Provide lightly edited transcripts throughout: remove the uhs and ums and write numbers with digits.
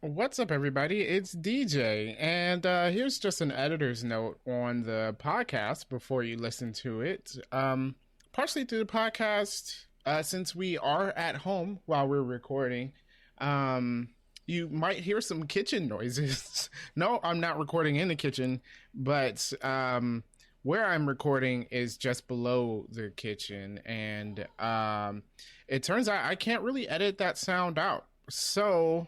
What's up, everybody? It's DJ, and here's just an editor's note on the podcast before you listen to it. Partially through the podcast, since we are at home while we're recording, um, you might hear some kitchen noises. No, I'm not recording in the kitchen, but where I'm recording is just below the kitchen, and it turns out I can't really edit that sound out. So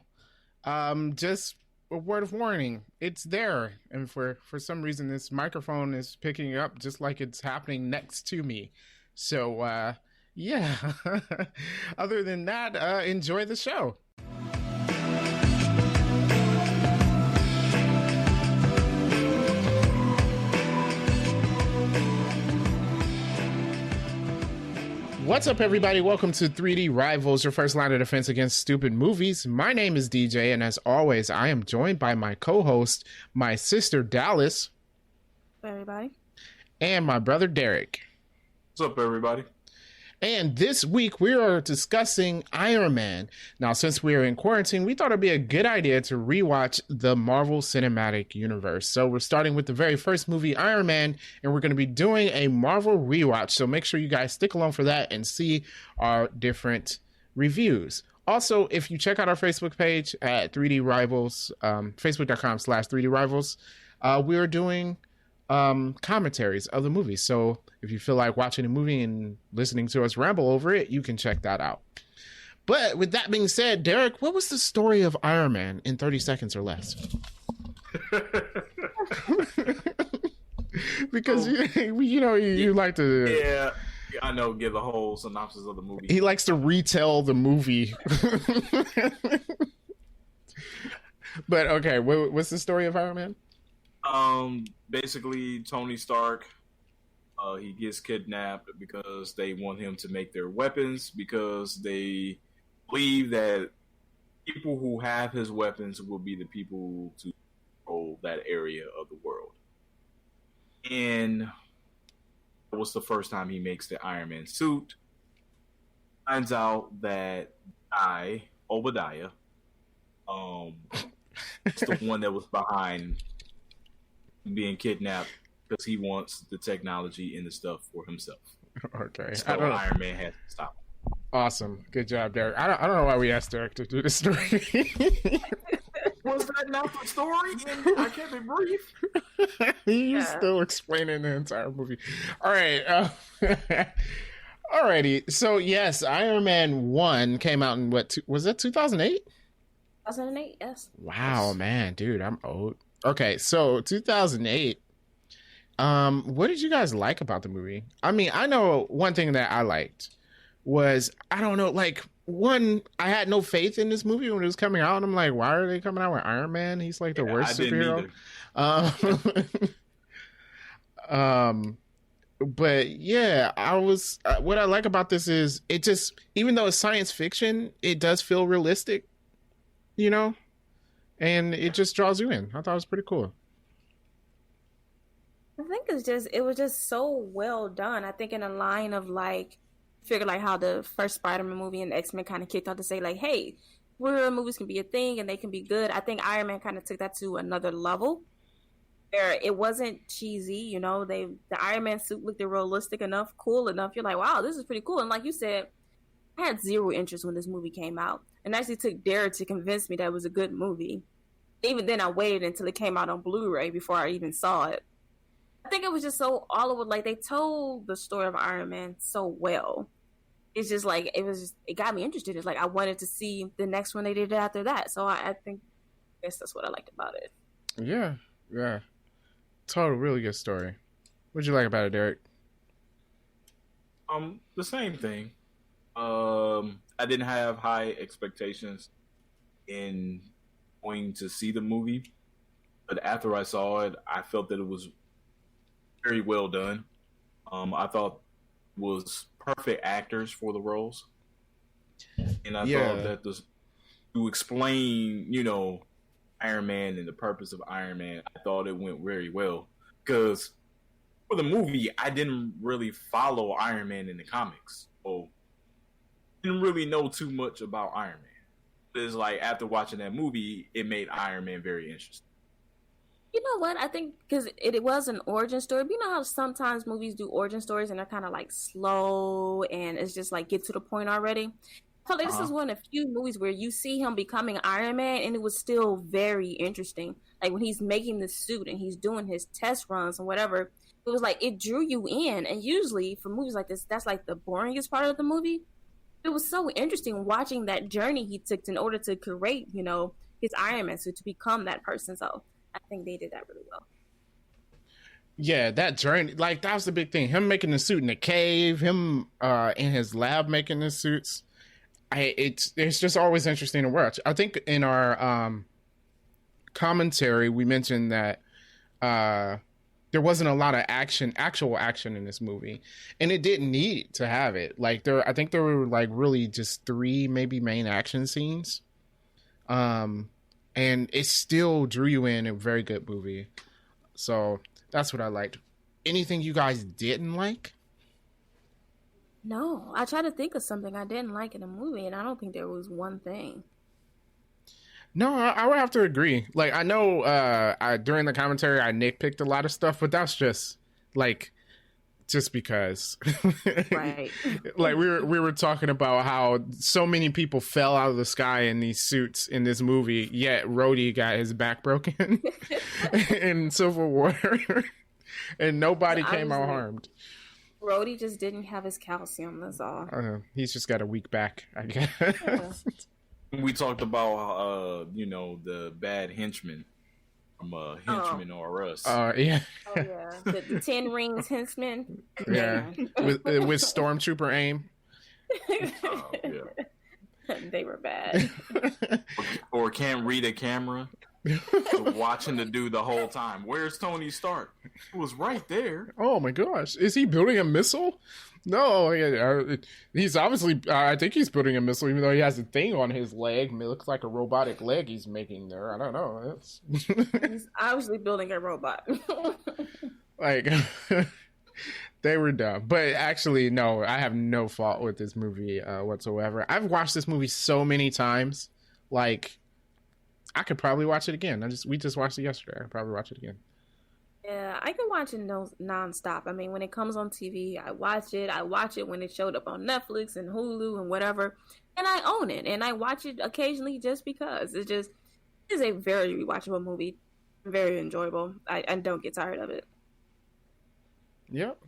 just a word of warning, it's there, and for some reason this microphone is picking it up just like it's happening next to me. So yeah. Other than that, enjoy the show. What's up, everybody? Welcome to 3D Rivals, your first line of defense against stupid movies. My name is DJ, and as always, I am joined by my co-host, my sister Dallas, Everybody. and my brother Derek. What's up, everybody? And this week we are discussing Iron Man. Now, since we are in quarantine, we thought it'd be a good idea to rewatch the Marvel Cinematic Universe. So we're starting with the very first movie, Iron Man, and we're going to be doing a Marvel rewatch. So make sure you guys stick along for that and see our different reviews. Also, if you check out our Facebook page at 3D Rivals, facebook.com/3D Rivals, we are doing commentaries of the movie. So if you feel like watching a movie and listening to us ramble over it, you can check that out. But with that being said, Derek, what was the story of Iron Man in 30 seconds or less? Because you like to. Yeah, I know. Give the whole synopsis of the movie. He likes to retell the movie. But okay, what's the story of Iron Man? Basically, Tony Stark, he gets kidnapped because they want him to make their weapons because they believe that people who have his weapons will be the people to control that area of the world. And that was the first time he makes the Iron Man suit. Finds out that Obadiah, is the one that was behind being kidnapped because he wants the technology and the stuff for himself. Okay, so Iron Man has to stop him. Awesome, good job, Derek. I don't know why we asked Derek to do this story. Was that not the story? I can't be brief. He's still explaining the entire movie. All right. Alrighty. So yes, Iron Man 1 came out in was that 2008? 2008, yes. Wow, yes. Man, dude, I'm old. Okay, so 2008. What did you guys like about the movie? I mean, I know one thing that I liked was, I don't know, like, one, I had no faith in this movie when it was coming out, and I'm like, why are they coming out with Iron Man? He's like the worst superhero. But yeah, I was. What I like about this is it just, even though it's science fiction, it does feel realistic, you know, and it just draws you in. I thought it was pretty cool. I think it was just so well done. I think in a line of like, figure like how the first Spider-Man movie and X-Men kind of kicked off to say like, hey, superhero movies can be a thing and they can be good. I think Iron Man kind of took that to another level where it wasn't cheesy, you know, the Iron Man suit looked realistic enough, cool enough. You're like, wow, this is pretty cool. And like you said, I had zero interest when this movie came out. And actually took Derek to convince me that it was a good movie. Even then I waited until it came out on Blu-ray before I even saw it. I think it was just so all over, like they told the story of Iron Man so well. It's just like, it got me interested. It's like I wanted to see the next one they did after that. So I guess that's what I liked about it. Yeah. Total really good story. What'd you like about it, Derek? The same thing. I didn't have high expectations in going to see the movie, but after I saw it, I felt that it was very well done. I thought it was perfect actors for the roles, and I thought that to explain, you know, Iron Man and the purpose of Iron Man, I thought it went very well because for the movie, I didn't really follow Iron Man in the comics, so I didn't really know too much about Iron Man. It's like after watching that movie, it made Iron Man very interesting. You know what? I think because it was an origin story. But you know how sometimes movies do origin stories and they're kind of like slow and it's just like get to the point already. I feel like this is one of the few movies where you see him becoming Iron Man and it was still very interesting. Like when he's making the suit and he's doing his test runs and whatever, it was like it drew you in. And usually for movies like this, that's like the boringest part of the movie. It was so interesting watching that journey he took in order to create, you know, his Iron Man suit to become that person. So I think they did that really well. Yeah, that journey, like that was the big thing. Him making the suit in the cave, him in his lab making the suits. It's just always interesting to watch. I think in our commentary we mentioned that there wasn't a lot of actual action in this movie, and it didn't need to have it. Like I think there were like really just 3 maybe main action scenes, and it still drew you in. A very good movie, so that's what I liked. Anything you guys didn't like? No, I tried to think of something I didn't like in a movie, and I don't think there was one thing. No, I would have to agree. Like, I know during the commentary I nitpicked a lot of stuff, but that's just like just because. Right. Like we were talking about how so many people fell out of the sky in these suits in this movie, yet Rhodey got his back broken in Civil War, and nobody came out harmed. Rhodey just didn't have his calcium, that's all. He's just got a weak back, I guess. Yeah. We talked about, you know, the bad henchman from Henchman or Us. Yeah. Oh, yeah. The 10 Rings henchman. Yeah. with Stormtrooper aim. Yeah. They were bad. Or can't read a camera. Watching the dude the whole time. Where's Tony Stark? He was right there. Oh my gosh. Is he building a missile? No, he's obviously, I think he's building a missile, even though he has a thing on his leg. It looks like a robotic leg he's making there. I don't know. He's obviously building a robot. Like, they were dumb. But actually, no, I have no fault with this movie whatsoever. I've watched this movie so many times. Like, I could probably watch it again. We just watched it yesterday. I could probably watch it again. Yeah, I can watch it nonstop. I mean, when it comes on TV, I watch it. I watch it when it showed up on Netflix and Hulu and whatever. And I own it. And I watch it occasionally just because. It is a very rewatchable movie. Very enjoyable. I don't get tired of it. Yep.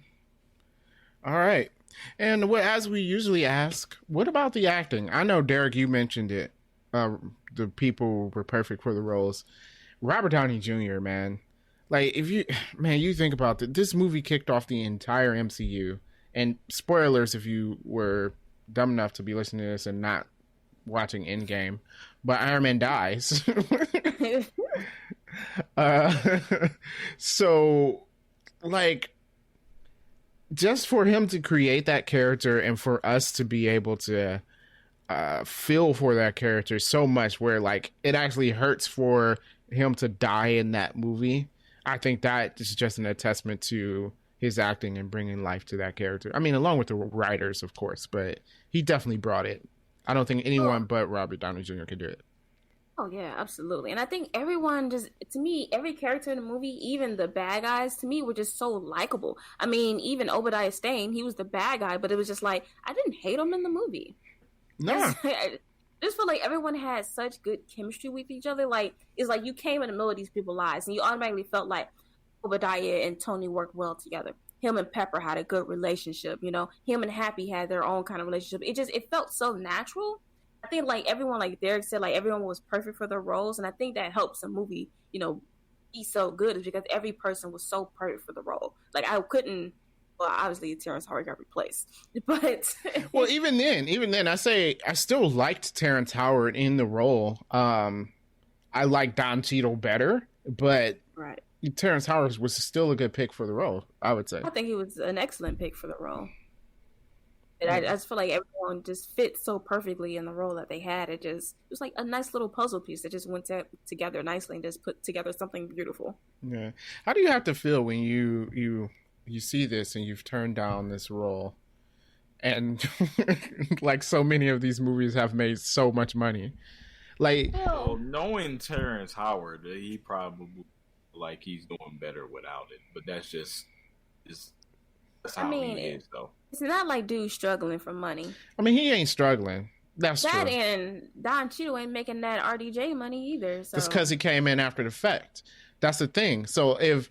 All right. And as we usually ask, what about the acting? I know, Derek, you mentioned it. The people were perfect for the roles. Robert Downey Jr., man. Like, you think about it, this movie kicked off the entire MCU. And spoilers if you were dumb enough to be listening to this and not watching Endgame, but Iron Man dies. So, like, just for him to create that character and for us to be able to feel for that character so much where, like, it actually hurts for him to die in that movie. I think that is just an attestament to his acting and bringing life to that character. I mean, along with the writers, of course, but he definitely brought it. I don't think anyone but Robert Downey Jr. could do it. Oh, yeah, absolutely. And I think everyone to me, every character in the movie, even the bad guys, to me, were just so likable. I mean, even Obadiah Stane, he was the bad guy, but it was just like, I didn't hate him in the movie. No. I just feel like everyone had such good chemistry with each other. Like, it's like you came in the middle of these people's lives and you automatically felt like Obadiah and Tony worked well together. Him and Pepper had a good relationship, you know. Him and Happy had their own kind of relationship. It felt so natural. I think, like, everyone, like Derek said, like, everyone was perfect for their roles. And I think that helps a movie, you know, be so good, is because every person was so perfect for the role. Like, I couldn't. Well, obviously, Terrence Howard got replaced, but well, even then, I still liked Terrence Howard in the role. I like Don Cheadle better, but right. Terrence Howard was still a good pick for the role, I would say. I think he was an excellent pick for the role. And I just feel like everyone just fit so perfectly in the role that they had. It was like a nice little puzzle piece that just went together nicely and just put together something beautiful. Yeah. How do you have to feel when you see this and you've turned down this role, and like so many of these movies have made so much money? Like, Well, knowing Terrence Howard, he probably like he's doing better without it. But that's just that's how he is, though. It's not like dude struggling for money. I mean, he ain't struggling. That's that true. And Don Cheadle ain't making that RDJ money either. So. It's because he came in after the fact. That's the thing. So if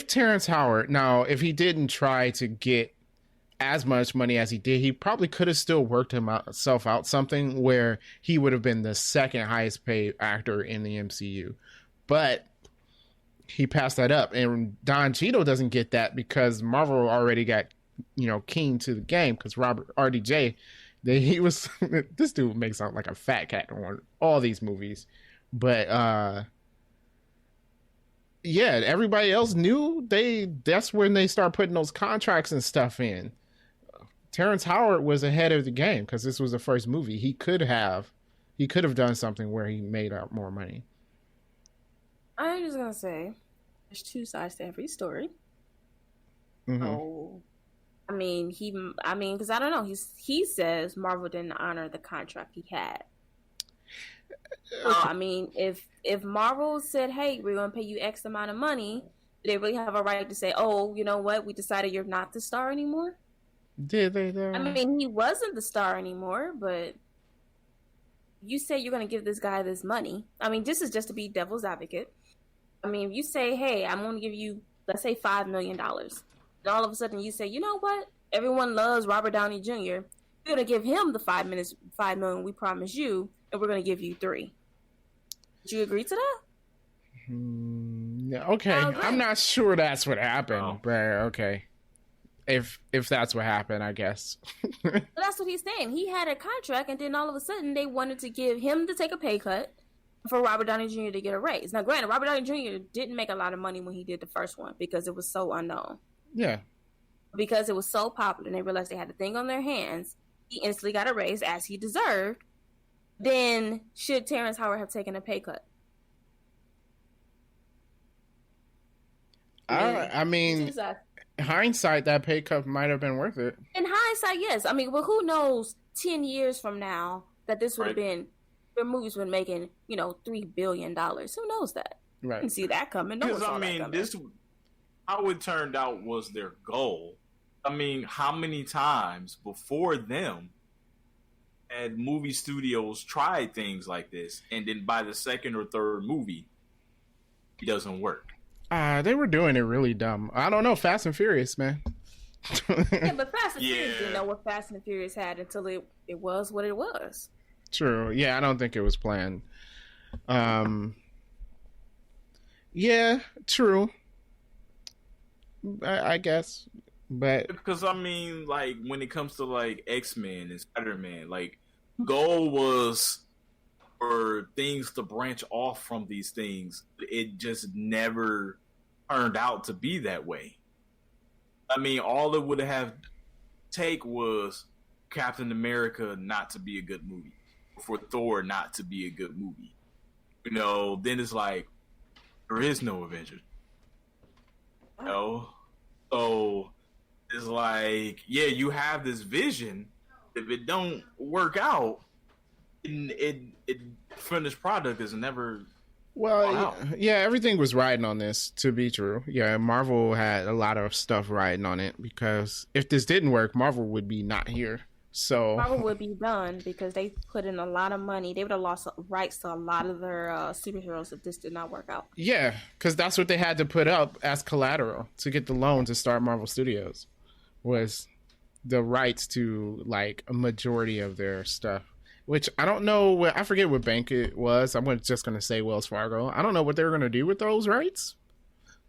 Terrence Howard, now if he didn't try to get as much money as he did, he probably could have still worked himself out something where he would have been the second highest paid actor in the MCU. But he passed that up, and Don Cheadle doesn't get that because Marvel already got, keen to the game because Robert RDJ. He was this dude makes sound like a fat cat on all these movies, but yeah, everybody else knew that's when they start putting those contracts and stuff in. Terrence Howard was ahead of the game because this was the first movie. He could have done something where he made out more money. I'm just gonna say there's two sides to every story. Mm-hmm. So because I don't know. He says Marvel didn't honor the contract he had. If Marvel said, "Hey, we're going to pay you X amount of money," do they really have a right to say, "Oh, you know what? We decided you're not the star anymore"? Did they though? He wasn't the star anymore, but you say you're going to give this guy this money. This is just to be devil's advocate. If you say, "Hey, I'm going to give you, let's say, $5 million," and all of a sudden you say, "You know what? Everyone loves Robert Downey Jr. We're going to give him the $5 million we promised you, and we're going to give you $3 million." Would you agree to that? Okay, I'm not sure that's what happened, but okay. If that's what happened, I guess. But that's what he's saying. He had a contract, and then all of a sudden they wanted to give him to take a pay cut for Robert Downey Jr. to get a raise. Now, granted, Robert Downey Jr. didn't make a lot of money when he did the first one because it was so unknown. Yeah. Because it was so popular and they realized they had a thing on their hands, he instantly got a raise as he deserved. Then should Terrence Howard have taken a pay cut? Hindsight, that pay cut might have been worth it. In hindsight, yes. But who knows 10 years from now that this would have been, their movies been making, $3 billion. Who knows that? Right. You can see that coming. No one saw that coming. How it turned out was their goal. How many times before them had movie studios tried things like this, and then by the second or third movie, it doesn't work? They were doing it really dumb. I don't know. Fast and Furious, man. Yeah, but Fast and Furious didn't know what Fast and Furious had until it was what it was. True. Yeah, I don't think it was planned. Yeah, true. I guess, but because when it comes to X-Men and Spider-Man, goal was for things to branch off from these things. It just never turned out to be that way. All it would have take was Captain America not to be a good movie, for Thor not to be a good movie. Then it's there is no Avengers. So it's you have this vision. If it don't work out, it finished product is never. Well, yeah, everything was riding on this to be true. Yeah, Marvel had a lot of stuff riding on it because if this didn't work, Marvel would be not here. So Marvel would be done because they put in a lot of money. They would have lost rights to a lot of their superheroes if this did not work out. Yeah, because that's what they had to put up as collateral to get the loan to start Marvel Studios, was the rights to a majority of their stuff. Which I don't know. I forget what bank it was. I'm just going to say Wells Fargo. I don't know what they were going to do with those rights.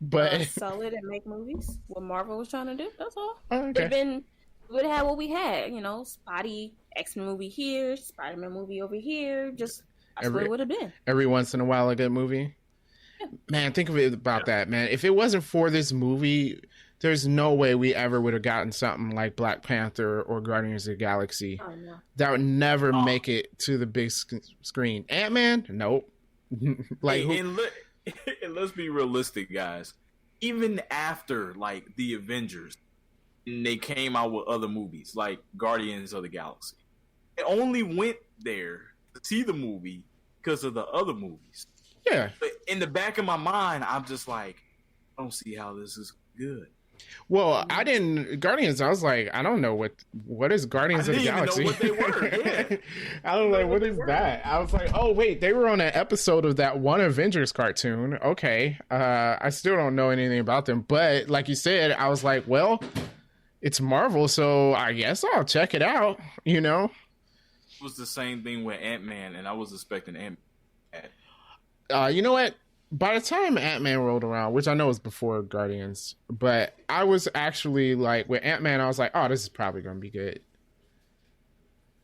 But sell it and make movies. What Marvel was trying to do. That's all. Oh, okay. We would have had what we had, spotty X-Men movie here, Spider-Man movie over here. That's what it would have been. Every once in a while, a good movie. Yeah. Man, think of it about that, man. If it wasn't for this movie, there's no way we ever would have gotten something like Black Panther or Guardians of the Galaxy. Oh, no. That would never make it to the big screen. Ant-Man? Nope. And let's be realistic, guys. Even after, the Avengers, and they came out with other movies like Guardians of the Galaxy. They only went there to see the movie because of the other movies. Yeah. But in the back of my mind, I'm just like, I don't see how this is good. Well, I didn't Guardians. I was like, I don't know what is Guardians of the Galaxy. I didn't even know what they were. Yeah. I was like, what is that? I was like, oh wait, they were on an episode of that one Avengers cartoon. Okay, I still don't know anything about them, but like you said, I was like, well, it's Marvel, so I guess I'll check it out. You know, It was the same thing with Ant-Man, and I was expecting Ant-Man. You know what? By the time Ant-Man rolled around, which I know was before Guardians, but I was actually like, with Ant-Man, I was like, oh, this is probably going to be good.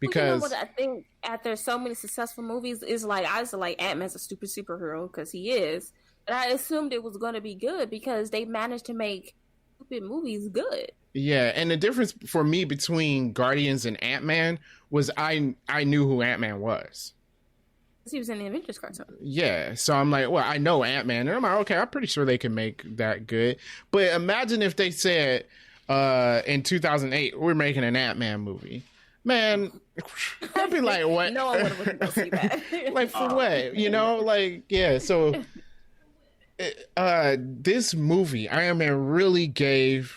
Because what I think after so many successful movies is like, I was like, Ant-Man's a stupid superhero because he is. But I assumed it was going to be good because they managed to make stupid movies good. Yeah, and the difference for me between Guardians and Ant-Man was I knew who Ant-Man was. He was in the Avengers cartoon. Yeah, so I'm like, well, I know Ant-Man, and I'm like, okay, I'm pretty sure they can make that good. But imagine if they said in 2008 we're making an Ant-Man movie, man. I'd be like, what? No one would go see that. Like for what? You know, like yeah. So this movie, Iron Man, really gave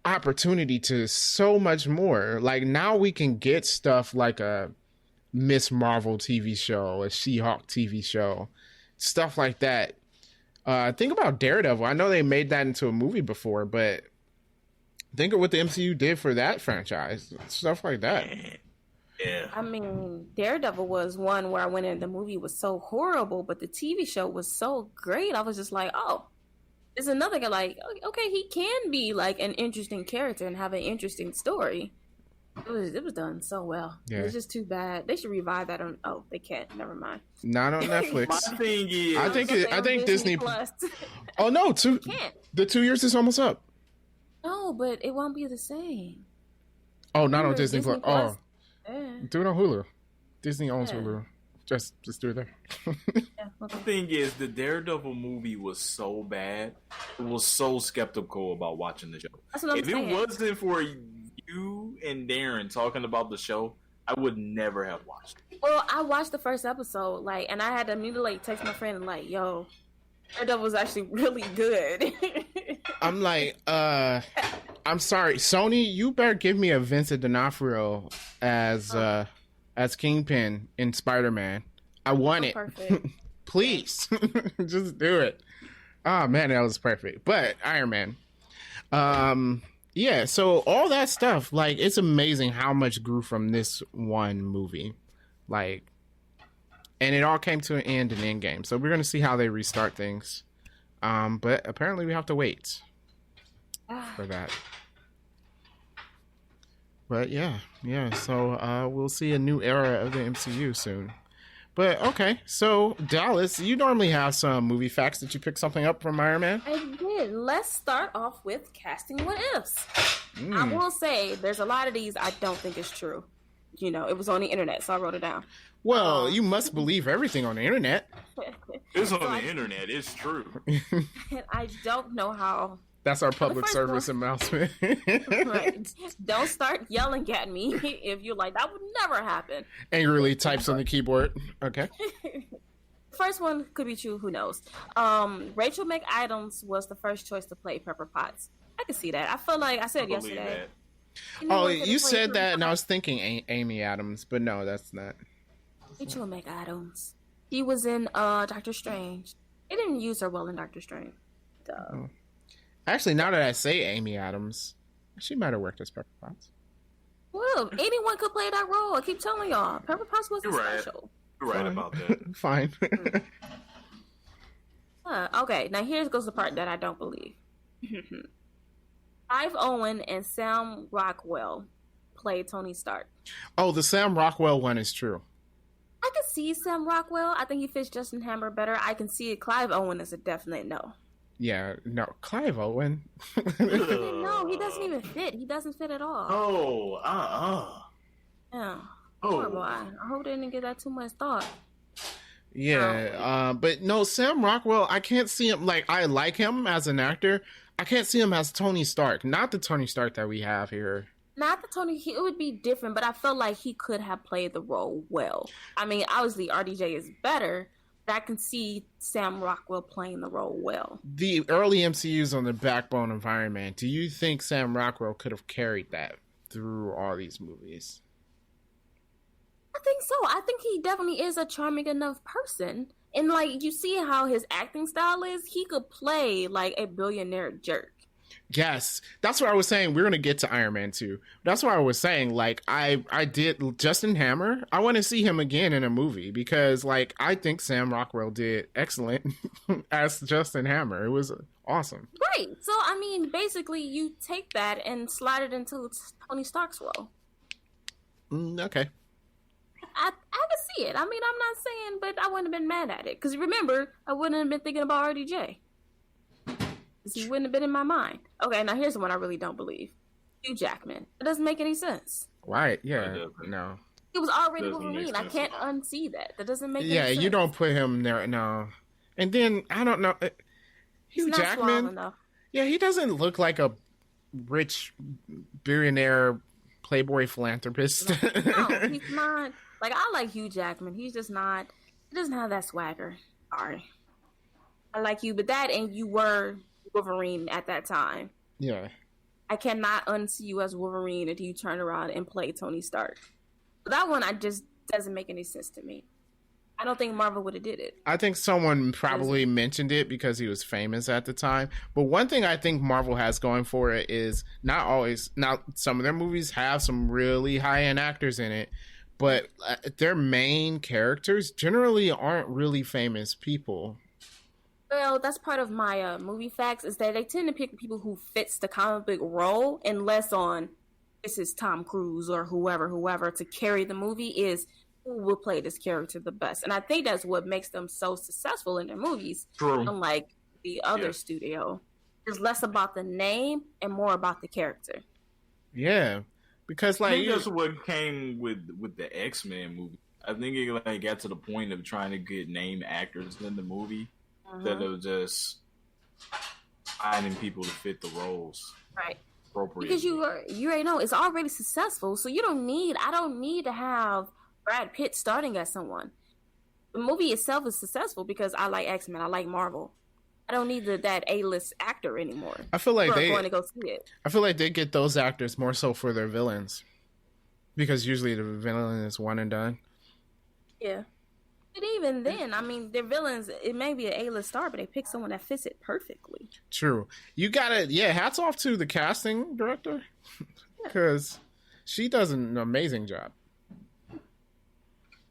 opportunity to so much more. Like now we can get stuff like a Miss Marvel TV show, a She-Hulk TV show, stuff like that. Think about Daredevil. I know they made that into a movie before, but think of what the MCU did for that franchise. Stuff like that. Yeah. I mean, Daredevil was one where I went in, the movie was so horrible, but the TV show was so great. I was just like, oh, there's another guy, like, okay, he can be like an interesting character and have an interesting story. It was done so well. Yeah. It's just too bad. They should revive that on. Oh, they can't. Never mind. Not on Netflix. My thing is, I think Disney Plus. Oh no, Can't. the 2 years is almost up. No, but it won't be the same. Oh, not on Remember Disney Plus. Oh, Yeah. do it on Hulu. Disney owns Yeah. Hulu. Just do it there. Yeah, the okay. thing is, the Daredevil movie was so bad. I was so skeptical about watching the show. That's what I'm If saying. it wasn't for you and Darren talking about the show, I would never have watched it. Well, I watched the first episode, like, and I had to immediately text my friend, like, "Yo, Daredevil was actually really good." I'm like, I'm sorry, Sony, you better give me a Vincent D'Onofrio as Kingpin in Spider-Man. I want it. Perfect. Please. Just do it. Oh man, that was perfect. But Iron Man. Yeah, so all that stuff, like, it's amazing how much grew from this one movie. Like, and it all came to an end in Endgame. So we're going to see how they restart things. But apparently we have to wait for that. But yeah. So we'll see a new era of the MCU soon. But okay, so Dallas, you normally have some movie facts. Did you pick something up from Iron Man? I did. Let's start off with casting what ifs. I will say there's a lot of these I don't think is true. You know, it was on the internet, so I wrote it down. Well, you must believe everything on the internet. It's on the internet. It's true. And I don't know how. That's our public first service one- announcement. Don't start yelling at me if you're like, that would never happen. Angrily types on the keyboard. Okay. First one could be true. Who knows? Rachel McAdams was the first choice to play Pepper Potts. I can see that. I feel like I said I believe yesterday. that. Oh, Anyone could've you played said Pepper that, and I Potts. was thinking Amy Adams, but no, that's not. Rachel McAdams. He was in Doctor Strange. They didn't use her well in Doctor Strange. So. Actually, now that I say Amy Adams, she might have worked as Pepper Potts. Well, anyone could play that role. I keep telling y'all. Pepper Potts wasn't You're right. special. You're right Fine. about that. Fine. Okay, now here goes the part that I don't believe. Clive Owen and Sam Rockwell played Tony Stark. Oh, the Sam Rockwell one is true. I can see Sam Rockwell. I think he fits Justin Hammer better. I can see Clive Owen as a definite no. Yeah, no, Clive Owen. No, he doesn't even fit. He doesn't fit at all. Oh, Yeah. Oh. Poor boy. I hope they didn't give that too much thought. Yeah, but no, Sam Rockwell, I can't see him, like, I like him as an actor. I can't see him as Tony Stark. Not the Tony Stark that we have here Not that it would be different, but I felt like he could have played the role well. I mean, obviously RDJ is better, but I can see Sam Rockwell playing the role well. The early MCUs on the backbone of Iron Man, do you think Sam Rockwell could have carried that through all these movies? I think so. I think he definitely is a charming enough person. And, like, you see how his acting style is? He could play, like, a billionaire jerk. Yes, that's what I was saying. We're going to get to Iron Man 2. That's what I was saying. Like, I did Justin Hammer. I want to see him again in a movie because, like, I think Sam Rockwell did excellent as Justin Hammer. It was awesome. Right. So, I mean, basically, you take that and slide it into Tony Stark's role. Okay. I can see it. I mean, I'm not saying, but I wouldn't have been mad at it. Because remember, I wouldn't have been thinking about RDJ. Because he wouldn't have been in my mind. Okay, now here's the one I really don't believe. Hugh Jackman. It doesn't make any sense. Right, yeah. No. He was already Wolverine. I can't unsee that. That doesn't make any sense. Yeah, you don't put him there, no. And then, I don't know. Hugh Jackman. Yeah, he doesn't look like a rich billionaire playboy philanthropist. No, he's not. Like, I like Hugh Jackman. He's just not. He doesn't have that swagger. Sorry. I like you, but that and you were Wolverine at that time. Yeah. I cannot unsee you as Wolverine until you turn around and play Tony Stark. But that one, I just doesn't make any sense to me. I don't think Marvel would have did it. I think someone probably mentioned it because he was famous at the time. But one thing I think Marvel has going for it is not always. Now, some of their movies have some really high-end actors in it, but their main characters generally aren't really famous people. Well, that's part of my movie facts is that they tend to pick people who fits the comic book role and less on this is Tom Cruise or whoever to carry the movie is who will play this character the best. And I think that's what makes them so successful in their movies. True. Unlike the other studio. It's less about the name and more about the character. Yeah. Because like I think that's what came with the X-Men movie. I think it like got to the point of trying to get name actors in the movie instead of just finding people to fit the roles. Right. Appropriately. Because you already know it's already successful, so I don't need to have Brad Pitt starting as someone. The movie itself is successful because I like X-Men, I like Marvel. I don't need that A-list actor anymore. I feel like going to go see it. I feel like they get those actors more so for their villains, because usually the villain is one and done. Yeah, but even then, I mean, their villains. It may be an A-list star, but they pick someone that fits it perfectly. True. You gotta. Yeah. Hats off to the casting director because she does an amazing job.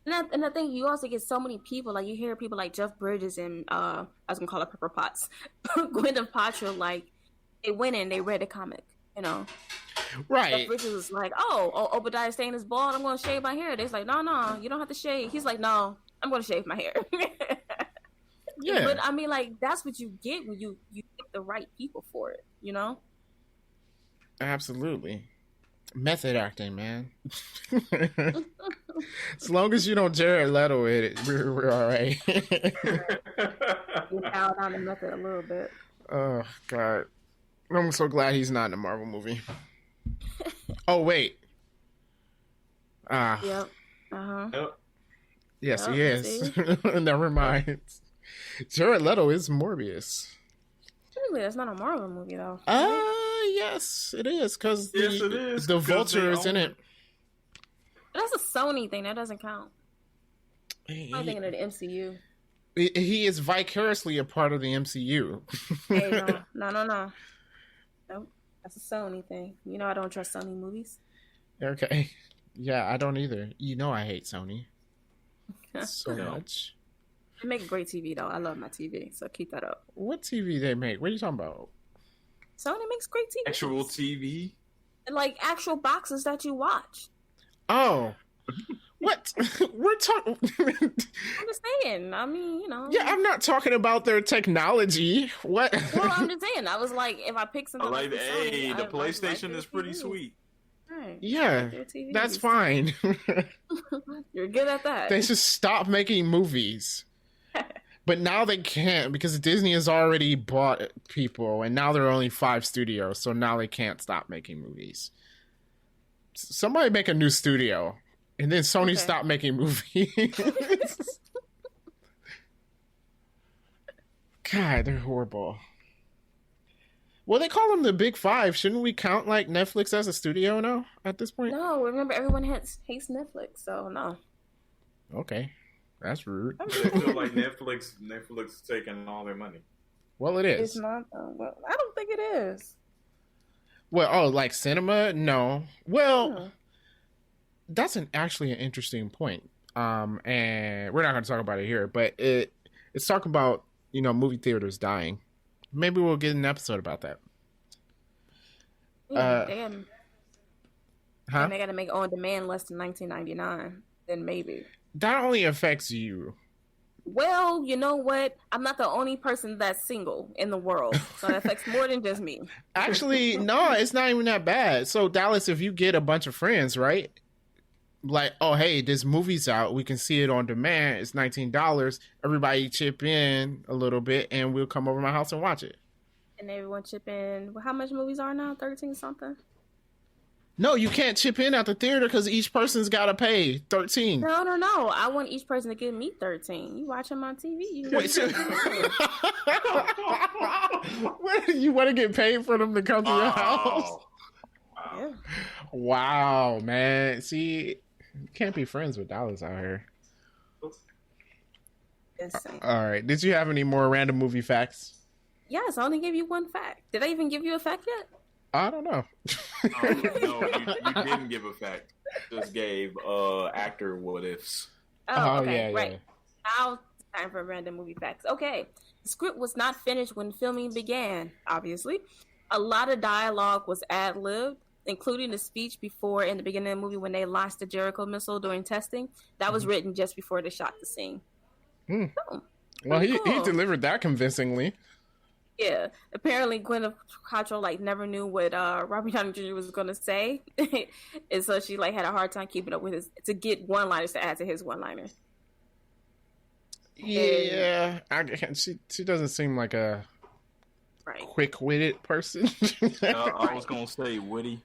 And I think you also get so many people, like you hear people like Jeff Bridges and I was gonna call her Pepper Potts, Gwyneth Paltrow, like they went in, they read the comic, you know. Right. Jeff Bridges was like, oh, Obadiah Stane is bald, I'm gonna shave my hair. They're like, no, you don't have to shave. He's like, no, I'm gonna shave my hair. Yeah. But I mean, like that's what you get when you pick the right people for it, you know. Absolutely. Method acting, man. As long as you don't Jared Leto it, we're all right. You fouled on the method a little bit. Oh God, I'm so glad he's not in a Marvel movie. Oh wait. Yep. Yep. Yes, he is. Never mind. Jared Leto is Morbius. Technically, that's not a Marvel movie though. Yes, it is because the Vulture is in it. But that's a Sony thing. That doesn't count. I'm thinking of the MCU. He is vicariously a part of the MCU. Hey, no. Nope. That's a Sony thing. You know I don't trust Sony movies. Okay. Yeah, I don't either. You know I hate Sony so much. They make great TV though. I love my TV, so keep that up. What TV they make? What are you talking about? Sony makes great TV. Actual TV? Like actual boxes that you watch. Oh. What? We're talking... I'm just saying. I mean, you know. Yeah, I'm not talking about their technology. What? Well, I'm just saying. I was like, if I pick something like, hey, Sony, the PlayStation is pretty sweet. Right. Yeah, that's fine. You're good at that. They should stop making movies. But now they can't because Disney has already bought people, and now there are only 5 studios, so now they can't stop making movies. Somebody make a new studio, and then Sony stop making movies. God, they're horrible. Well, they call them the Big Five. Shouldn't we count like Netflix as a studio now at this point? No, remember everyone hates Netflix, so no. Okay, that's rude. I feel like Netflix is taking all their money. Well, it is. It's not. Well, I don't think it is. Well, like cinema? No. Well, that's actually an interesting point. And we're not going to talk about it here, but it's talking about movie theaters dying. Maybe we'll get an episode about that. Damn. Huh? They got to make on demand less than $19.99. Then maybe. That only affects you. Well, you know what? I'm not the only person that's single in the world, so it affects more than just me. Actually, no, it's not even that bad. So, Dallas, if you get a bunch of friends, right? Like, oh, hey, this movie's out. We can see it on demand. It's $19. Everybody chip in a little bit, and we'll come over to my house and watch it. And everyone chip in. Well, how much movies are now? 13 something? No, you can't chip in at the theater because each person's got to pay $13. No. I want each person to give me 13. You watching my TV? You want to get paid for them to come to your house? Yeah. Wow, man. See, you can't be friends with Dallas out here. All right. Did you have any more random movie facts? Yes, I only gave you one fact. Did I even give you a fact yet? I don't know. No, you didn't give a fact. Just gave actor what ifs. Oh, okay, yeah, right. yeah. Now, time for random movie facts. Okay, the script was not finished when filming began, obviously. A lot of dialogue was ad-libbed, including the speech before in the beginning of the movie when they launched the Jericho missile during testing. That was written just before they shot the scene. Oh, well, he delivered that convincingly. Yeah, apparently Gwyneth Paltrow never knew what Robert Downey Jr. was going to say, and so she had a hard time keeping up with to get one-liners to add to his one-liner. Yeah, she doesn't seem like a quick-witted person. I was going to say witty.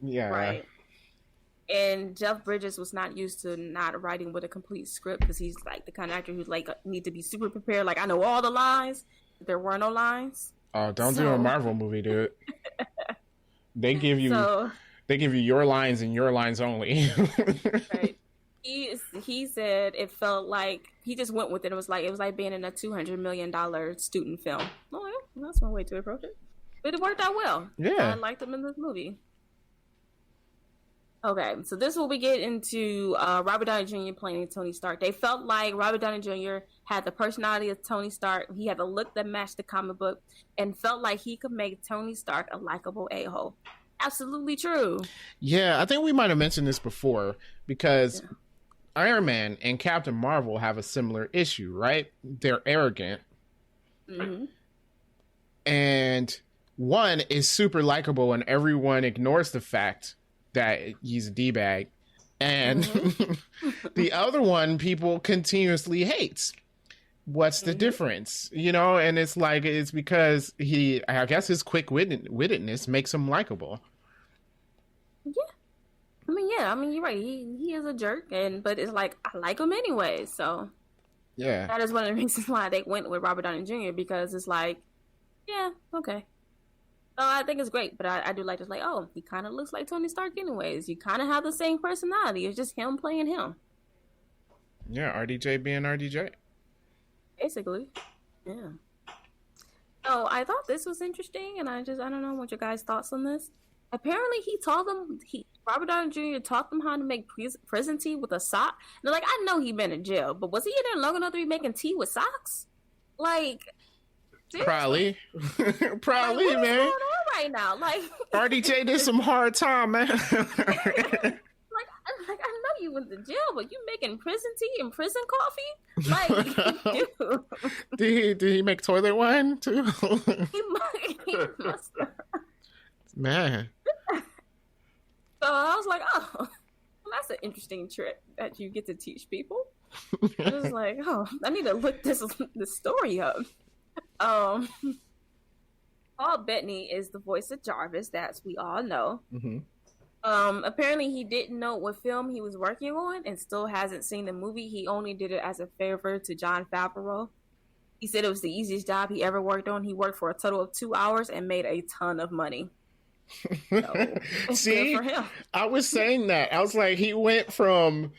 Yeah, right. And Jeff Bridges was not used to not writing with a complete script because he's the kind of actor who's need to be super prepared. I know all the lines. There were no lines. Oh, don't do a Marvel movie, dude. They give you your lines and your lines only. Right. He said it felt like he just went with it. It was like being in a $200 million student film. Oh, yeah, that's one way to approach it. But it worked out well. Yeah, I liked him in this movie. Okay, so this is where we get into Robert Downey Jr. playing Tony Stark. They felt like Robert Downey Jr. had the personality of Tony Stark. He had the look that matched the comic book and felt like he could make Tony Stark a likable a-hole. Absolutely true. Yeah, I think we might have mentioned this before because Iron Man and Captain Marvel have a similar issue, right? They're arrogant. Mm-hmm. And one is super likable and everyone ignores the fact that he's a D-bag. And the other one people continuously hates. What's the difference? And it's because I guess his quick-wittedness makes him likable. Yeah. I mean, you're right. He is a jerk, but it's I like him anyway. So yeah, that is one of the reasons why they went with Robert Downey Jr. because it's yeah, okay. So I think it's great, but I do like this. He kind of looks like Tony Stark anyways. You kind of have the same personality. It's just him playing him. Yeah, RDJ being RDJ. Basically, yeah. So I thought this was interesting, and I don't know what your guys' thoughts on this. Apparently, Robert Downey Jr. taught them how to make prison tea with a sock. And they're I know he'd been in jail, but was he in there long enough to be making tea with socks? Probably, what man. What's going on right now? RDJ did some hard time, man. I know you went to jail, but you making prison tea and prison coffee? Did he make toilet wine too? he must have. Man. So I was well, that's an interesting trick that you get to teach people. I was I need to look this story up. Paul Bettany is the voice of Jarvis, that we all know. Mm-hmm. Apparently he didn't know what film he was working on and still hasn't seen the movie. He only did it as a favor to Jon Favreau. He said it was the easiest job he ever worked on. He worked for a total of 2 hours and made a ton of money. So, See, good for him. I was saying that. I was like, he went from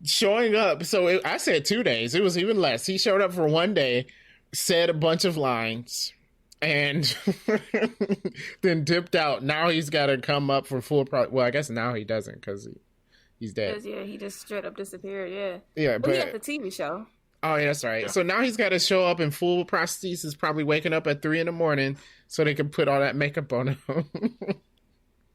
showing up. So I said 2 days. It was even less. He showed up for 1 day, said a bunch of lines, and then dipped out. Now he's got to come up for full. Well, I guess now he doesn't because he's dead. Yeah, he just straight up disappeared. Yeah. Yeah, But he had the TV show. Oh, yeah, that's right. Yeah. So now he's got to show up in full prosthesis, probably waking up at 3 a.m. so they can put all that makeup on him.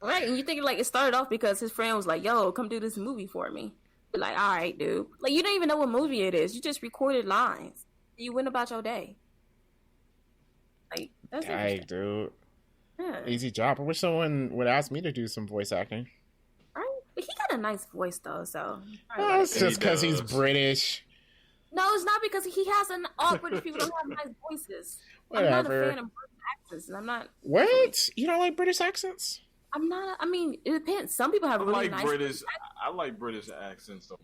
Right, and you think like it started off because his friend was like, "Yo, come do this movie for me." You're like, "All right, dude." Like you don't even know what movie it is. You just recorded lines. You went about your day. Like that's Hey, interesting. dude. Yeah. Easy job. I wish someone would ask me to do some voice acting. Right? But he got a nice voice though, so. Oh, it's just because He he's does. British. No, it's not because he has all British people don't have nice voices. I'm not a Whatever. fan of British accents, and I'm not. What? You don't like British accents? I'm not. I mean, it depends. Some people have I really like nice British. I like British accents on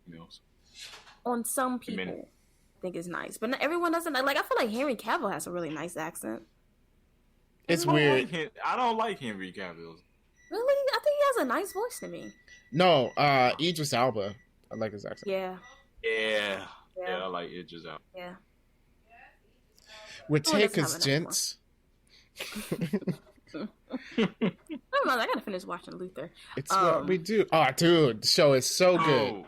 females. on some people. Amen. I think it's nice, but not everyone doesn't. Like I feel like Henry Cavill has a really nice accent. It's I don't weird. like I don't like Henry Cavill. Really, I think he has a nice voice to me. No, Idris Elba. I like his accent. Yeah, Yeah, yeah, I like Idris Elba. yeah. Would Oh, take that's his not enough gents. I gotta finish watching Luther. It's what we do. Oh, dude, the show is so good. Oh,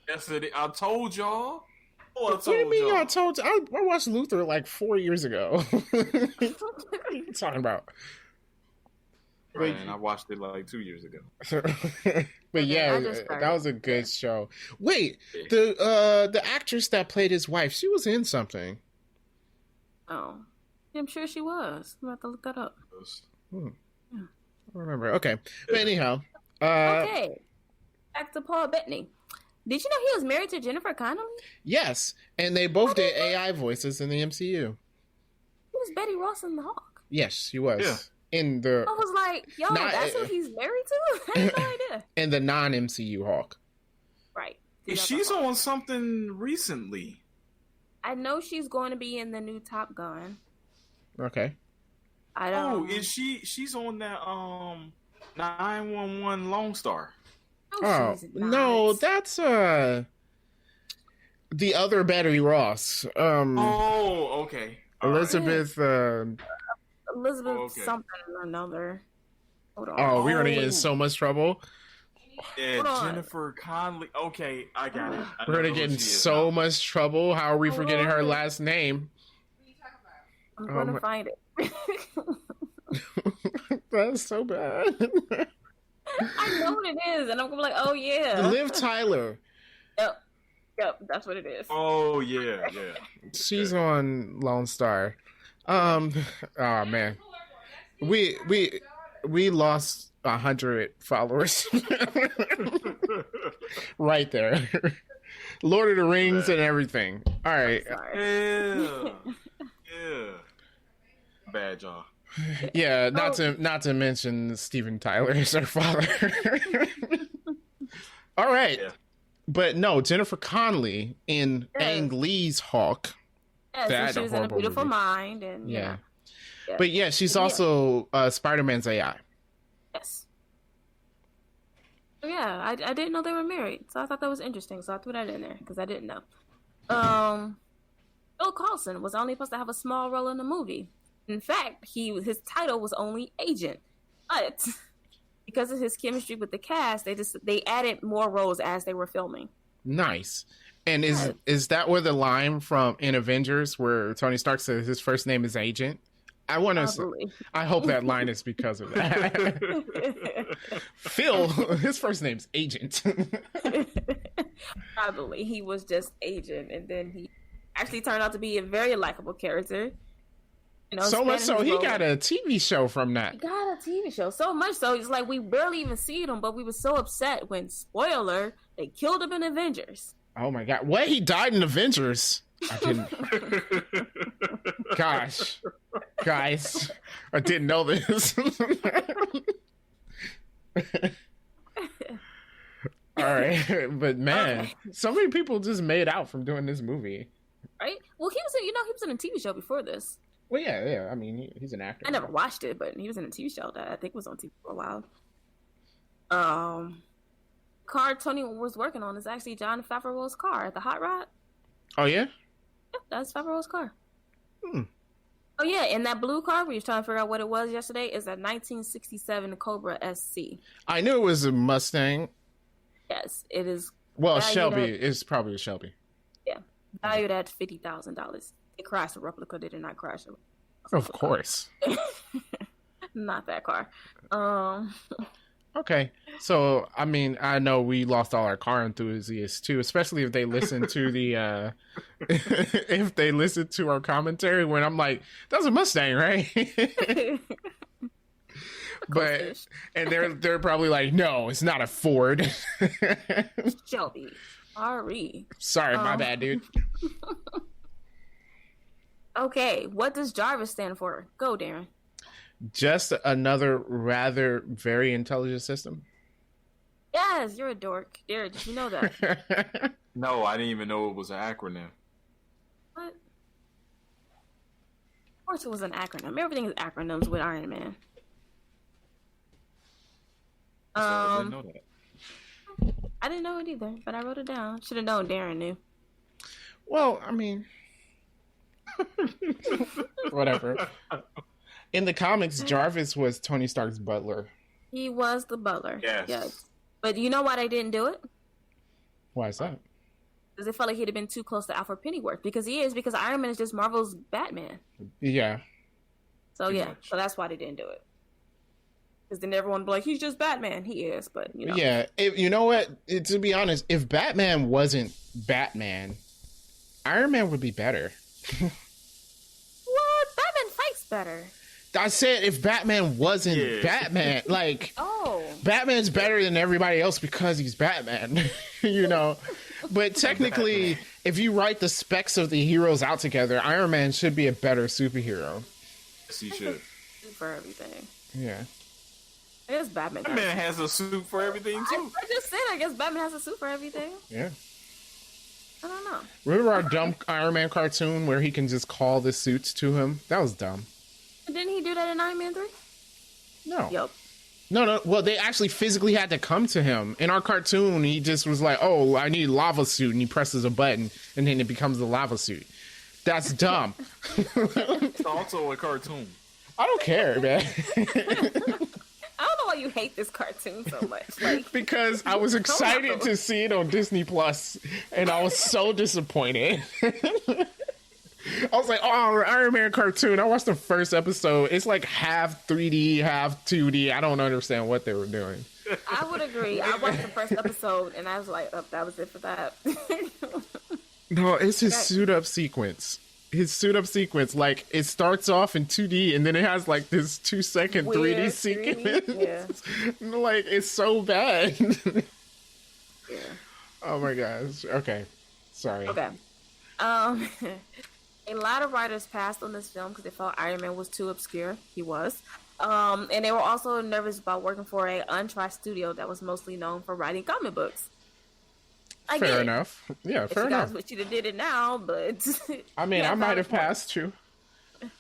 yes, it is. I told y'all. Oh, I What do you told mean? y'all. I told you. I watched Luther like 4 years ago. What are you talking about? Man, I watched it like 2 years ago. But yeah, I just started. that was a good show. Wait, Yeah. the actress that played his wife, she was in something. Oh, yeah, I'm sure she was. I'm about to look that up. I don't remember. Okay, but anyhow, Okay, back to Paul Bettany. Did you know he was married to Jennifer Connelly? yes, and they both did AI voices in the MCU. He was Betty Ross in The Hawk. Yes, she was Yeah. in the I was like, yo, Not- that's who he's married to? I had no idea. in the non MCU Hawk. Right. She's on something recently. I know she's going to be in the new Top Gun. Okay. I Oh, don't. is she? She's on that 911 Lone Star. Oh she's no, not. that's the other Betty Ross. Oh, okay. All right. Elizabeth. Elizabeth okay. something or another. Hold on. Oh, we're gonna get in Oh. so much trouble. Yeah, Hold on. Jennifer Connelly. Okay, I got it. I We're gonna know get who in she is so now. much trouble. How are we forgetting her Lord. last name? I'm going to my- find it. That's so bad. I know what it is, and I'm gonna be like, oh yeah. Liv Tyler. Yep, that's what it is. Oh yeah. She's on Lone Star. Oh man, we lost 100 followers right there. Lord of the Rings and everything. All right, Sorry. Yeah. Bad job. yeah. Not to mention Steven Tyler is her father. All right, Yeah. but no, Jennifer Connelly in Yes. Ang Lee's Hawk. Yeah, That's so a she was in A horrible Beautiful movie. Mind, and Yeah. Yeah. But yeah, she's Yeah. also Spider-Man's AI. Yes. So, yeah, I didn't know they were married, so I thought that was interesting. So I threw that in there because I didn't know. Bill Carlson was only supposed to have a small role in the movie. In fact, his title was only agent, but because of his chemistry with the cast, they added more roles as they were filming. Nice. And Yeah. is that where the line from in Avengers where Tony Stark says his first name is Agent? I want to. Probably. I hope that line is because of that. Phil, his first name's Agent. Probably he was just agent, and then he actually turned out to be a very likable character. You know, So much so expanding his he role. got a TV show from He that. got a TV show. So much so, it's like we barely even see him, but we were so upset when, spoiler, they killed him in Avengers. Oh my god! What, he died in Avengers? I didn't. Gosh, guys, I didn't know this. But man, so many people just made out from doing this movie. Right? Well, he was in a TV show before this. Well, yeah. I mean, he's an actor. I never watched it, but he was in a TV show that I think was on TV for a while. Car Tony was working on is actually Jon Favreau's car, the Hot Rod. Oh yeah? Yeah, that's Favreau's car. Oh yeah, and that blue car we were trying to figure out what it was yesterday is a 1967 Cobra SC. I knew it was a Mustang. Yes, it is. Well, Shelby. It's probably a Shelby. Yeah, valued at $50,000. It crashed a replica. They did not crash a replica. Of course. Not that car. Okay, so I mean, I know we lost all our car enthusiasts too, especially if they listen to the if they listen to our commentary when I'm like, "That's a Mustang, right?" But and they're probably like, "No, it's not a Ford." Shelby, sorry, my bad, dude. Okay, what does Jarvis stand for? Go, Darren. Just another rather very intelligent system. Yes, you're a dork. Derek, did you know that? No, I didn't even know it was an acronym. What? Of course it was an acronym. Everything is acronyms with Iron Man. I didn't know that. I didn't know it either, but I wrote it down. Should have known Darren knew. Well, I mean, whatever. In the comics, Jarvis was Tony Stark's butler. He was the butler. Yes. But you know why they didn't do it? Why is that? Because they felt like he'd have been too close to Alfred Pennyworth. Because Iron Man is just Marvel's Batman. Yeah. So yeah, so that's why they didn't do it. Because then everyone would be like, he's just Batman. He is, but you know. Yeah, you know what? To be honest, if Batman wasn't Batman, Iron Man would be better. What? Batman fights better. I said if Batman wasn't Batman, like, Batman's better than everybody else because he's Batman, you know? But technically, if you write the specs of the heroes out together, Iron Man should be a better superhero. Yes, he should. For everything. Yeah. I guess Batman has a suit for everything, too. I just said I guess Batman has a suit for everything. Yeah. I don't know. Remember our dumb Iron Man cartoon where he can just call the suits to him? That was dumb. Didn't he do that in Iron Man 3? No. Yep. No. Well, they actually physically had to come to him. In our cartoon, he just was like, oh, I need a lava suit. And he presses a button, and then it becomes the lava suit. That's dumb. It's also a cartoon. I don't care, man. I don't know why you hate this cartoon so much. Like, because I was excited to see it on Disney Plus, and I was so disappointed. I was like, oh, Iron Man cartoon. I watched the first episode. It's like half 3D, half 2D. I don't understand what they were doing. I would agree. I watched the first episode, and I was like, oh, that was it for that. No, it's his suit-up sequence. His suit-up sequence, like, it starts off in 2D, and then it has, like, this 2-second 3D sequence. Yeah. Like, it's so bad. Yeah. Oh, my gosh. Okay. Sorry. Okay. A lot of writers passed on this film because they felt Iron Man was too obscure. He was. And they were also nervous about working for a untried studio that was mostly known for writing comic books. Fair enough. Yeah, fair enough. If you guys wish you did it now, but... I mean, I might have passed too.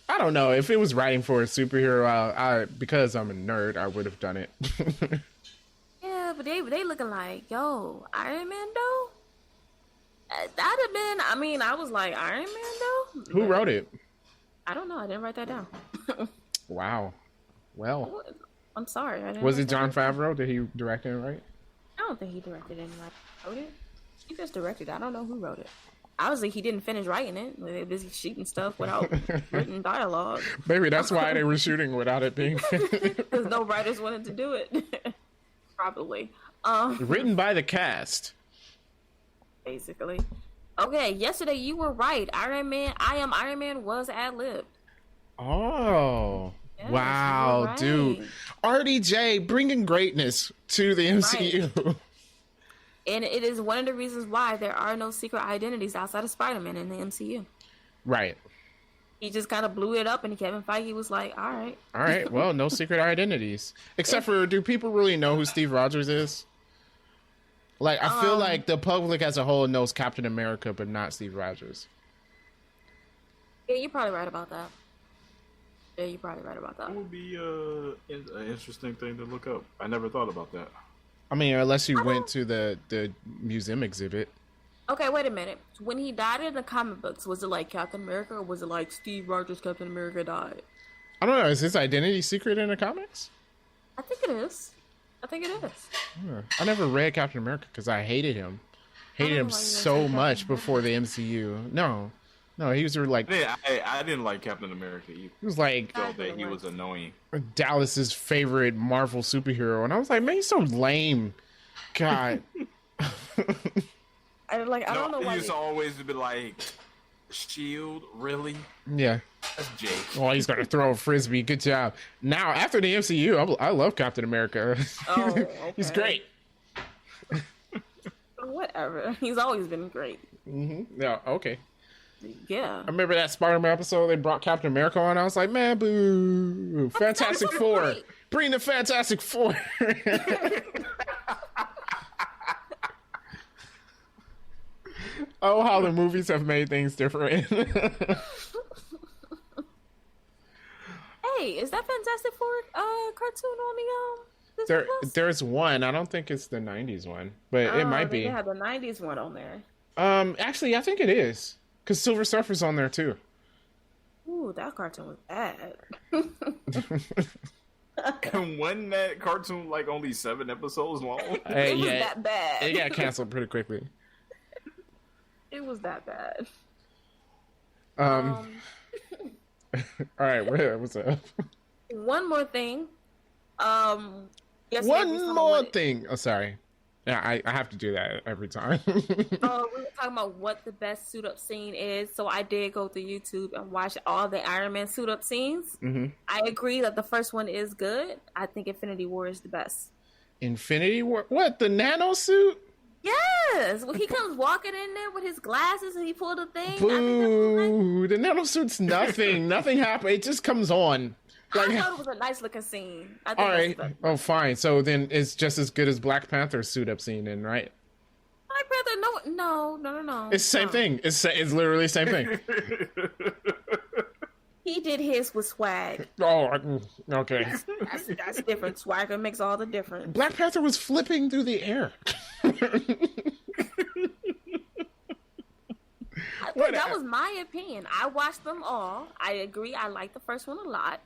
I don't know. If it was writing for a superhero, because I'm a nerd, I would have done it. Yeah, but they looking like, yo, Iron Man though? That'd have been, I mean, I was like, Iron Man though? Who wrote it? I don't know. I didn't write that down. Wow. Well. I'm sorry. Was it Jon Favreau? Did he direct it, right? I don't think he directed it. Wrote it? He just directed it. I don't know who wrote it. Obviously, he didn't finish writing it. They were busy shooting stuff without written dialogue. Maybe that's why they were shooting without it being finished. Because no writers wanted to do it. Probably. Written by the cast. Basically. Okay, yesterday you were right. Iron Man, I Am Iron Man was ad-libbed. Oh. Yes, wow, right. Dude. RDJ bringing greatness to the MCU. Right. And it is one of the reasons why there are no secret identities outside of Spider-Man in the MCU. Right. He just kind of blew it up, and Kevin Feige was like, all right. Well, no secret identities. Except for, do people really know who Steve Rogers is? Like, I feel like the public as a whole knows Captain America, but not Steve Rogers. Yeah, you're probably right about that. That would be an interesting thing to look up. I never thought about that. I mean, unless you went to the museum exhibit. Okay, wait a minute. When he died in the comic books, was it like Captain America, or was it like Steve Rogers Captain America died? I don't know. Is his identity secret in the comics? I think it is. I never read Captain America because I hated him. Hated him so much before the MCU. No, he was like... I didn't like Captain America either. He was like... I felt that he was annoying. Dallas's favorite Marvel superhero. And I was like, man, he's so lame. God. I don't know why. He used to always be like, Shield, really? Yeah. That's Jake. Oh, he's gonna throw a frisbee. Good job. Now, after the MCU, I love Captain America. Oh, okay. He's great. Whatever. He's always been great. Mm-hmm. Yeah. Okay. Yeah. I remember that Spider-Man episode. They brought Captain America on. I was like, man, boo! Fantastic Four. Great. Bring the Fantastic Four. Oh, how the movies have made things different. Hey, is that Fantastic Four cartoon on the Disney Plus? There's one. I don't think it's the 90s one, but it might be. They have the 90s one on there. Actually, I think it is. Because Silver Surfer's on there, too. Ooh, that cartoon was bad. And wasn't that cartoon like only 7 episodes long? It was that bad. It got canceled pretty quickly. It was that bad. All right, what's up? One more thing. One more thing. Oh, sorry. Yeah, I have to do that every time. We were talking about what the best suit up scene is. So I did go to YouTube and watch all the Iron Man suit up scenes. Mm-hmm. I agree that the first one is good. I think Infinity War is the best. Infinity War? What? The nano suit? Yes. Well, he comes walking in there with his glasses and he pulled a thing. Boo! The nano suit's nothing. Nothing happened. It just comes on. Like, I thought it was a nice looking scene. I think all right. Oh, fine. So then it's just as good as Black Panther's suit up scene, then, right? Black Panther? No. It's the same thing. It's literally the same thing. He did his with swag. Oh, okay. That's different. Swagger makes all the difference. Black Panther was flipping through the air. I think that was my opinion. I watched them all. I agree. I like the first one a lot.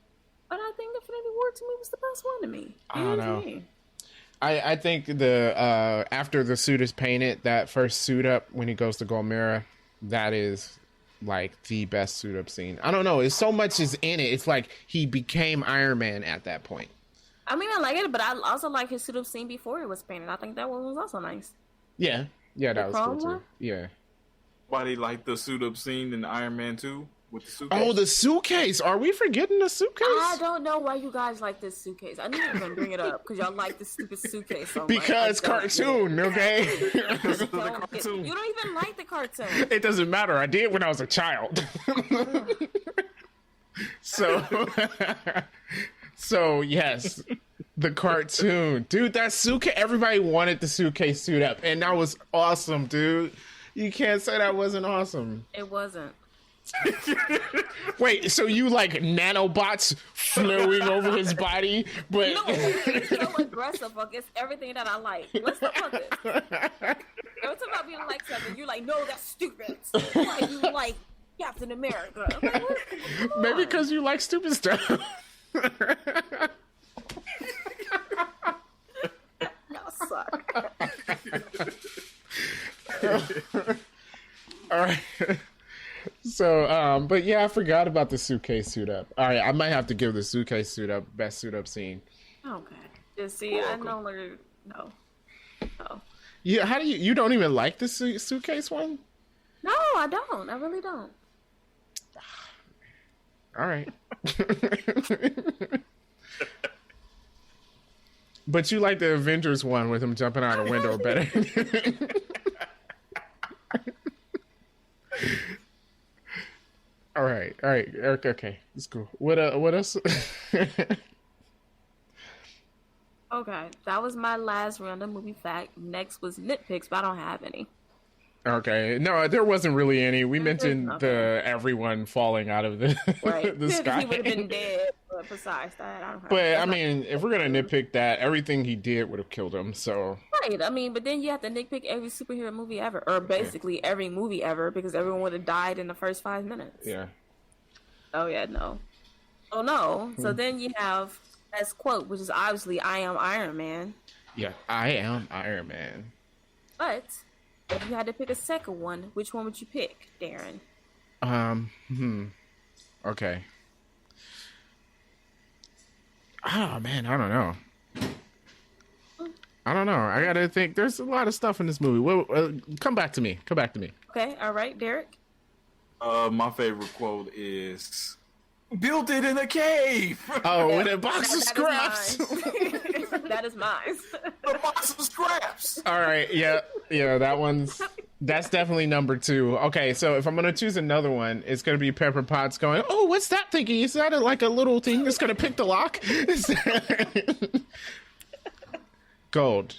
But I think Infinity War to me was the best one to me. I don't know. I think the after the suit is painted, that first suit up when he goes to Golmera, that is like the best suit up scene. I don't know. It's so much is in it. It's like he became Iron Man at that point. I mean, I like it, but I also like his suit up scene before it was painted. I think that one was also nice. Yeah, that was cool too. Yeah. Why they like the suit up scene in Iron Man 2 with the suitcase? Oh, the suitcase. Are we forgetting the suitcase? I don't know why you guys like this suitcase. I knew you were going to bring it up because y'all like this stupid suitcase so much. Because cartoon, okay? You don't even like the cartoon. It doesn't matter. I did when I was a child. So yes, the cartoon. Dude, that suitcase, everybody wanted the suitcase suit up. And that was awesome, dude. You can't say that wasn't awesome. It wasn't. Wait, so you like nanobots flowing over his body, but no, it's so aggressive against everything that I like. Let's talk about this. Every time I be like something, you're like, no, that's stupid. Why you like Captain America? I'm like, maybe because you like stupid stuff. Y'all suck. All right. So, but yeah, I forgot about the suitcase suit up. All right, I might have to give the suitcase suit up best suit up scene. Okay. Just see, I no longer no. Yeah, how do you don't even like the suitcase one? No, I don't. I really don't. All right. But you like the Avengers one with him jumping out a window better. All right, okay, it's cool. What else? Okay, that was my last random movie fact. Next was nitpicks, but I don't have any. Okay, no, there wasn't really any. We There's mentioned nothing. the everyone falling out of the Right. the Because he sky. would have been dead. But besides that, I don't have. But I That's not mean, if we're gonna nitpick that, everything he did would have killed him. So right. I mean, but then you have to nitpick every superhero movie ever, or yeah, basically every movie ever, because everyone would have died in the first 5 minutes. yeah. Oh yeah, no. Oh no. So then you have best quote, which is obviously "I am Iron Man." Yeah, I am Iron Man. But if you had to pick a second one, which one would you pick, Darren? Okay. Oh man, I don't know. I don't know. I gotta think. There's a lot of stuff in this movie. Well, come back to me. Come back to me. Okay, all right, Derek. My favorite quote is "Built it in a cave." Oh, with a box of That scraps. is mine. That is mine. A box of scraps. All right. Yeah. That's definitely number 2. Okay, so if I'm gonna choose another one, it's gonna be Pepper Potts going, "Oh, what's that thingy? Is that like a little thing that's gonna pick the lock?" Gold.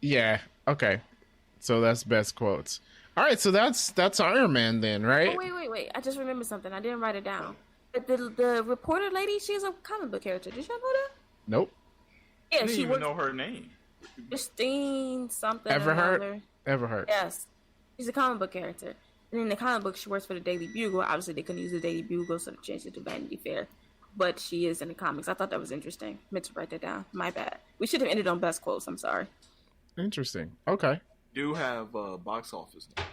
Yeah. Okay. So that's best quotes. All right. So that's Iron Man then, right? Oh, wait. I just remembered something. I didn't write it down. But the reporter lady, she's a comic book character. Did you know that? Nope. Yeah, I didn't she even works. know her name. Christine something. Ever Another. heard? Yes, she's a comic book character. And in the comic book, she works for the Daily Bugle. Obviously, they couldn't use the Daily Bugle, so they changed it to Vanity Fair. But she is in the comics. I thought that was interesting. Meant to write that down. My bad. We should have ended on best quotes. I'm sorry. Interesting. Okay. Do have box office now.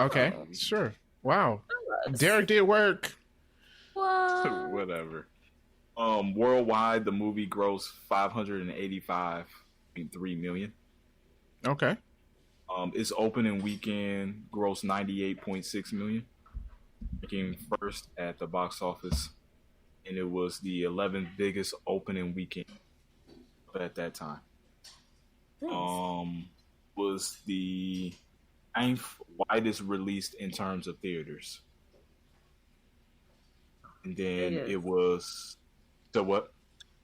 Okay. Sure. Wow. Derek did work. What? Whatever. Worldwide, the movie grossed $585.3 million. Okay. Its opening weekend grossed $98.6 million, making first at the box office, and it was the 11th biggest opening weekend at that time. Was the 9th widest released in terms of theaters, and then it was so what?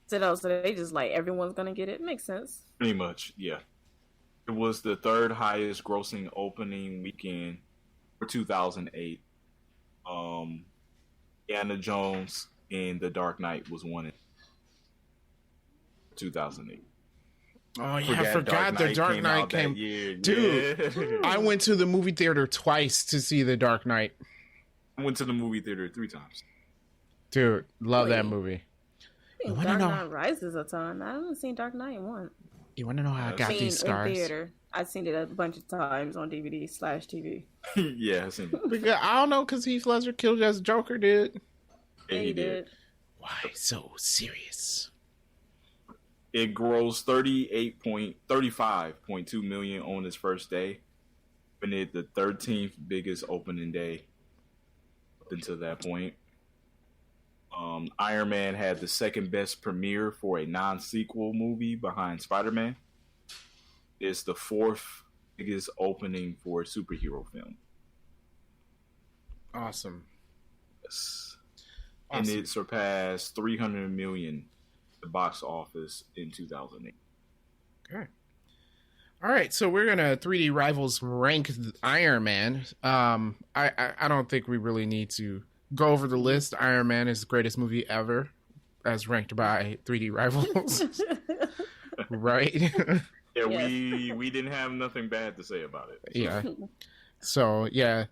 So they just like everyone's gonna get it. Makes sense. Pretty much, yeah. It was the third highest grossing opening weekend for 2008. Indiana Jones and The Dark Knight was one in 2008. Oh yeah, I forgot The Dark Knight came. Dude, yeah. I went to the movie theater twice to see The Dark Knight. I went to the movie theater 3 times. Dude, love that movie. I think Dark Knight Rises a ton. I haven't seen Dark Knight once. You want to know how I got these scars? In theater. I've seen it a bunch of times on DVD/TV. Yeah, I've seen it. Because, I don't know, because Heath Ledger killed as Joker did. Yeah, he did. Why so serious? It grossed $35.2 million on its first day, and it the 13th biggest opening day up until that point. Iron Man had the second best premiere for a non-sequel movie behind Spider-Man. It's the 4th biggest opening for a superhero film. Awesome. Yes. And it surpassed $300 million at the box office in 2008. Okay. All right, so we're gonna 3D Rivals rank Iron Man. I don't think we really need to go over the list. Iron Man is the greatest movie ever, as ranked by 3D Rivals. Right? Yeah, we didn't have nothing bad to say about it. So. Yeah. So yeah,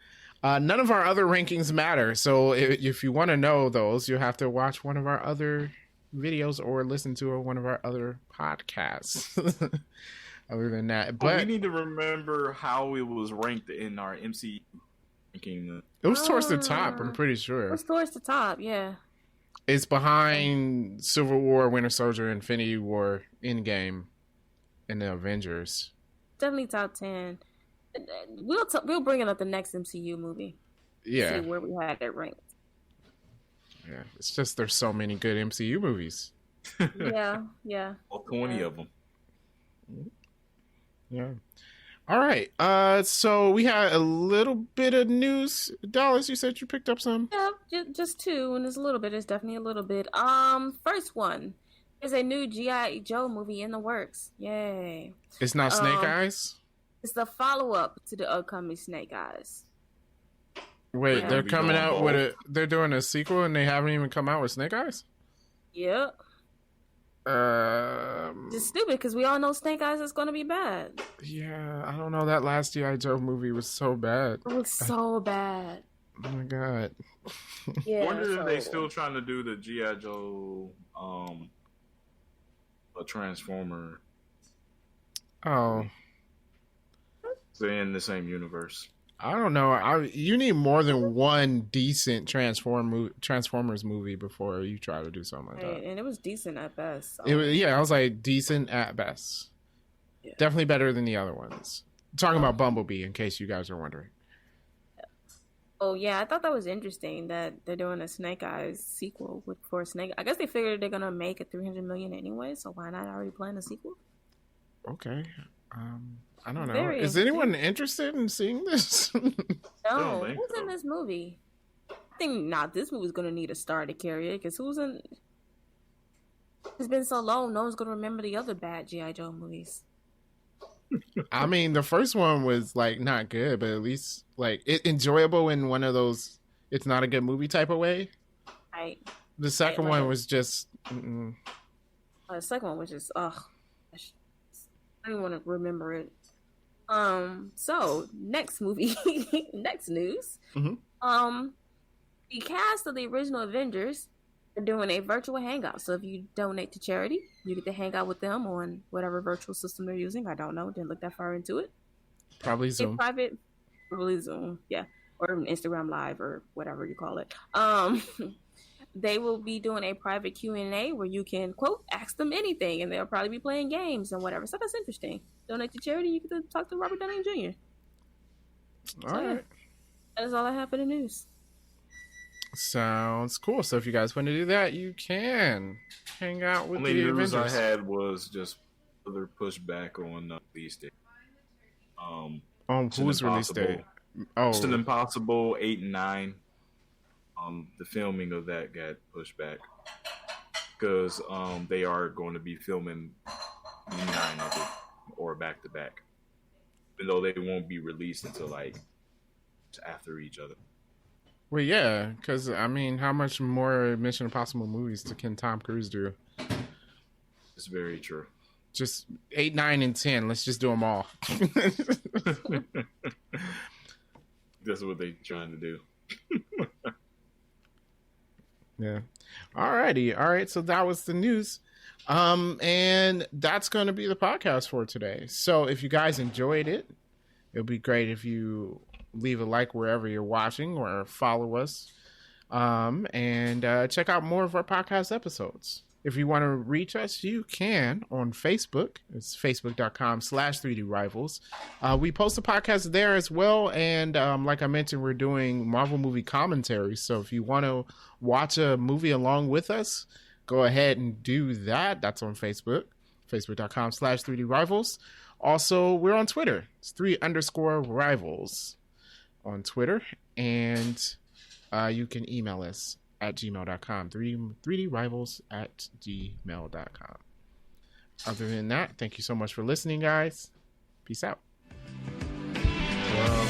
none of our other rankings matter. So if you want to know those, you have to watch one of our other videos or listen to one of our other podcasts. Other than that, but we need to remember how it was ranked in our MCU ranking. It was towards the top. I'm pretty sure it was towards the top. Yeah, it's behind Civil War, Winter Soldier, Infinity War, Endgame, and the Avengers. Definitely top 10. We'll bring it up the next MCU movie. Yeah, see where we had it ranked. Yeah, it's just there's so many good MCU movies. Yeah. All 20 of them. Yeah. All right. So we had a little bit of news. Dallas, you said you picked up some. Yeah, just two, and it's a little bit. It's definitely a little bit. First one is a new G.I. Joe movie in the works. Yay! It's not Snake Eyes. It's the follow-up to the upcoming Snake Eyes. Wait, Yeah. they're coming out with a. They're doing a sequel, and they haven't even come out with Snake Eyes. Yep. Just stupid because we all know Snake Eyes is going to be bad. Yeah, I don't know. That last G.I. Joe movie was so bad. It was so bad. Oh my god. Yeah. I wonder if they still trying to do the G.I. Joe a Transformer. Oh, They're in the same universe. I don't know. You need more than one decent Transformers movie before you try to do something like that. And it was decent at best. So. It was, yeah, I was like decent at best. Yeah. Definitely better than the other ones. Talking about Bumblebee, in case you guys are wondering. Oh yeah, I thought that was interesting that they're doing a Snake Eyes sequel for Snake. I guess they figured they're gonna make a $300 million anyway, so why not already plan a sequel? Okay. I don't know. Very Is anyone interested in seeing this? No, think who's so. in this movie? I think this movie's gonna need a star to carry it because who's in? It's been so long, no one's gonna remember the other bad G.I. Joe movies. I mean, the first one was like not good, but at least like enjoyable in one of those it's not a good movie type of way. Right. The second Right, one like- was just The second one was just I didn't want to remember it. So next movie, next news. Mhm. The cast of the original Avengers are doing a virtual hangout. So if you donate to charity, you get to hang out with them on whatever virtual system they're using. I don't know. Didn't look that far into it. probably A Zoom. private, probably Zoom, yeah, or Instagram Live or whatever you call it. They will be doing a private Q&A where you can quote ask them anything, and they'll probably be playing games and whatever. So that's interesting. Donate to charity, you get to talk to Robert Downey Jr. All right. That is all I have for the news. Sounds cool. So if you guys want to do that, you can hang out with Only the news Avengers. I had was just further pushback on release date. On Mission whose release Impossible. date? Oh, Mission Impossible 8 and 9. The filming of that got pushed back because they are going to be filming 9 of it or back to back, even though they won't be released until like after each other. well, yeah, because I mean, how much more Mission Impossible movies can Tom Cruise do? It's very true. Just 8, 9, and 10. Let's just do them all. That's what they're trying to do. Yeah. Alrighty. All right. So that was the news. And that's going to be the podcast for today. So if you guys enjoyed it, it'll be great if you leave a like wherever you're watching or follow us. And check out more of our podcast episodes. If you want to reach us, you can on Facebook. It's facebook.com/3D Rivals. We post a podcast there as well. And like I mentioned, we're doing Marvel movie commentary. So if you want to watch a movie along with us, go ahead and do that. That's on Facebook, facebook.com/3D Rivals. Also, we're on Twitter. It's 3_Rivals on Twitter. And you can email us at gmail.com, 3drivals@gmail.com. Other than that, thank you so much for listening, guys. Peace out. Well,